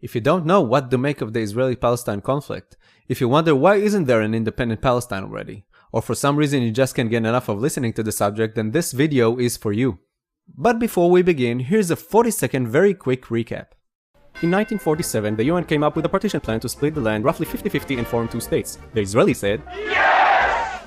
If you don't know what to make of the Israeli-Palestine conflict, if you wonder why isn't there an independent Palestine already, or for some reason you just can't get enough of listening to the subject, then this video is for you. But before we begin, here's a 40-second very quick recap. In 1947, the UN came up with a partition plan to split the land roughly 50-50 and form two states. The Israelis said,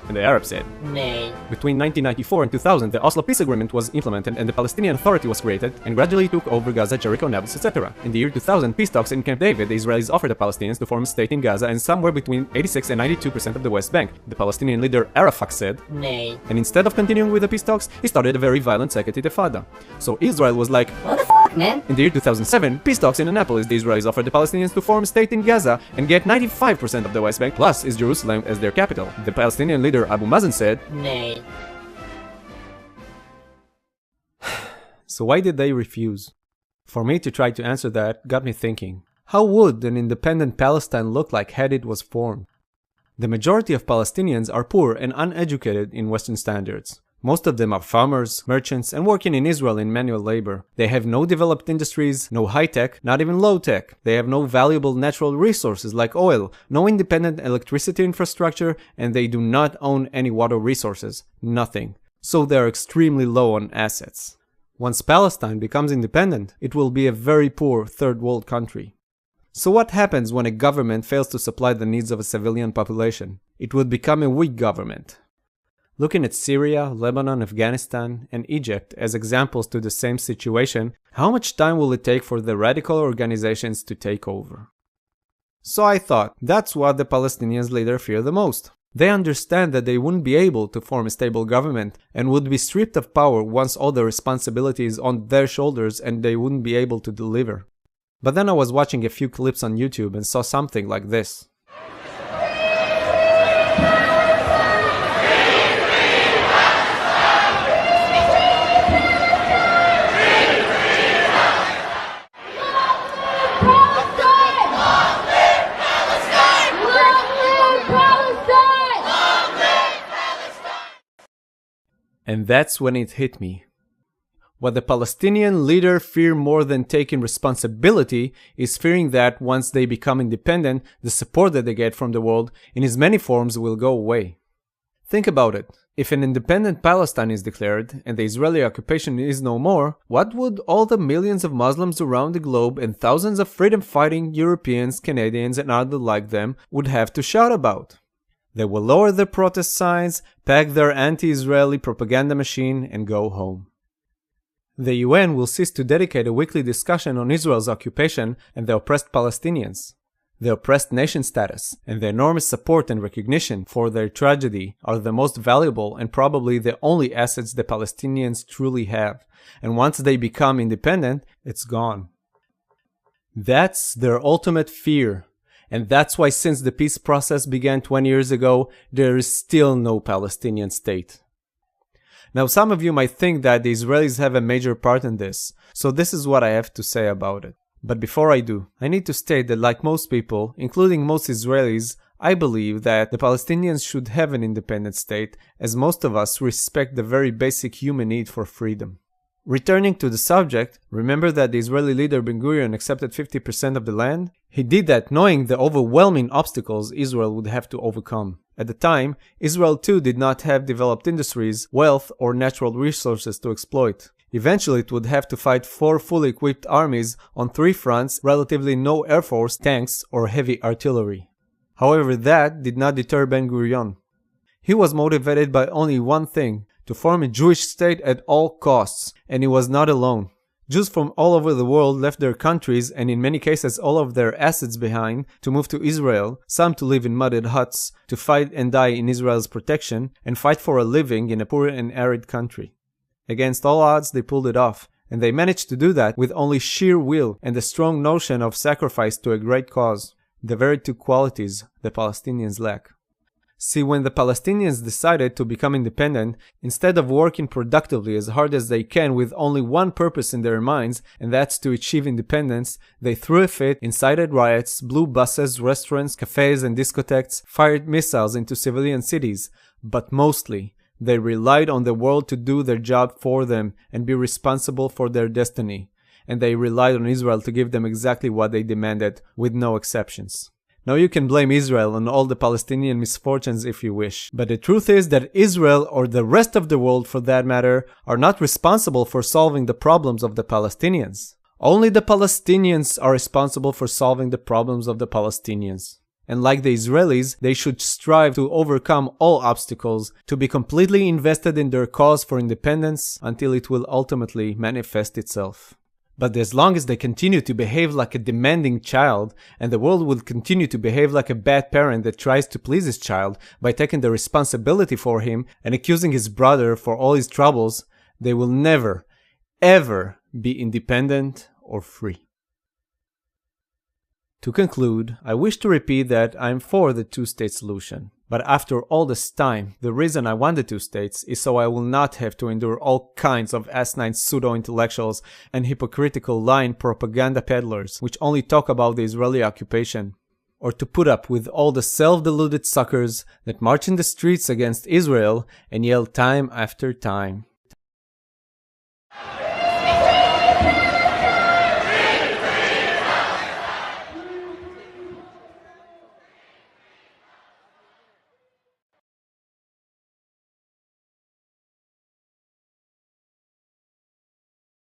and the Arabs said, nay. Between 1994 and 2000, the Oslo Peace Agreement was implemented and the Palestinian Authority was created and gradually took over Gaza, Jericho, Nablus, etc. In the year 2000, peace talks in Camp David, the Israelis offered the Palestinians to form a state in Gaza and somewhere between 86 and 92% of the West Bank. The Palestinian leader Arafat said, nay. And instead of continuing with the peace talks, he started a very violent second intifada. So Israel was like, What the f***, man? in the year 2007, peace talks in Annapolis, the Israelis offered the Palestinians to form a state in Gaza and get 95% of the West Bank plus is Jerusalem as their capital. The Palestinian leader Abu Mazen said, nay. So why did they refuse? For me to try to answer that got me thinking, how would an independent Palestine look like had it was formed? The majority of Palestinians are poor and uneducated in Western standards. Most of them are farmers, merchants, and working in Israel in manual labor. They have no developed industries, no high-tech, not even low-tech. They have no valuable natural resources like oil, no independent electricity infrastructure, and they do not own any water resources. Nothing. So they are extremely low on assets. Once Palestine becomes independent, it will be a very poor third world country. So what happens when a government fails to supply the needs of a civilian population? It would become a weak government. Looking at Syria, Lebanon, Afghanistan, and Egypt as examples to the same situation, how much time will it take for the radical organizations to take over? So I thought, that's what the Palestinians later fear the most. They understand that they wouldn't be able to form a stable government and would be stripped of power once all the responsibility is on their shoulders and they wouldn't be able to deliver. But then I was watching a few clips on YouTube and saw something like this. And that's when it hit me. What the Palestinian leader fear more than taking responsibility is fearing that once they become independent, the support that they get from the world in its many forms will go away. Think about it. If an independent Palestine is declared and the Israeli occupation is no more, what would all the millions of Muslims around the globe and thousands of freedom-fighting Europeans, Canadians, and others like them would have to shout about? They will lower their protest signs, pack their anti-Israeli propaganda machine, and go home. The UN will cease to dedicate a weekly discussion on Israel's occupation and the oppressed Palestinians. The oppressed nation status and the enormous support and recognition for their tragedy are the most valuable and probably the only assets the Palestinians truly have, and once they become independent, it's gone. That's their ultimate fear. And that's why since the peace process began 20 years ago, there is still no Palestinian state. Now some of you might think that the Israelis have a major part in this, so this is what I have to say about it. But before I do, I need to state that like most people, including most Israelis, I believe that the Palestinians should have an independent state, as most of us respect the very basic human need for freedom. Returning to the subject, remember that the Israeli leader Ben-Gurion accepted 50% of the land? He did that knowing the overwhelming obstacles Israel would have to overcome. At the time, Israel too did not have developed industries, wealth, or natural resources to exploit. Eventually it would have to fight 4 fully equipped armies on 3 fronts, relatively no air force, tanks, or heavy artillery. However, that did not deter Ben-Gurion. He was motivated by only one thing: to form a Jewish state at all costs, and he was not alone. Jews from all over the world left their countries and in many cases all of their assets behind to move to Israel, some to live in mudded huts, to fight and die in Israel's protection, and fight for a living in a poor and arid country. Against all odds they pulled it off, and they managed to do that with only sheer will and a strong notion of sacrifice to a great cause, the very 2 qualities the Palestinians lack. See, when the Palestinians decided to become independent, instead of working productively as hard as they can with only one purpose in their minds, and that's to achieve independence, they threw a fit, incited riots, blew buses, restaurants, cafes, and discotheques, fired missiles into civilian cities, but mostly, they relied on the world to do their job for them and be responsible for their destiny. and they relied on Israel to give them exactly what they demanded, with no exceptions. Now you can blame Israel on all the Palestinian misfortunes if you wish, but the truth is that Israel, or the rest of the world for that matter, are not responsible for solving the problems of the Palestinians. Only the Palestinians are responsible for solving the problems of the Palestinians. And like the Israelis, they should strive to overcome all obstacles, to be completely invested in their cause for independence until it will ultimately manifest itself. But as long as they continue to behave like a demanding child, and the world will continue to behave like a bad parent that tries to please his child by taking the responsibility for him and accusing his brother for all his troubles, they will never, ever be independent or free. To conclude, I wish to repeat that I am for the two-state solution. But after all this time, the reason I want the two states is so I will not have to endure all kinds of asinine pseudo-intellectuals and hypocritical lying propaganda peddlers which only talk about the Israeli occupation, or to put up with all the self-deluded suckers that march in the streets against Israel and yell time after time.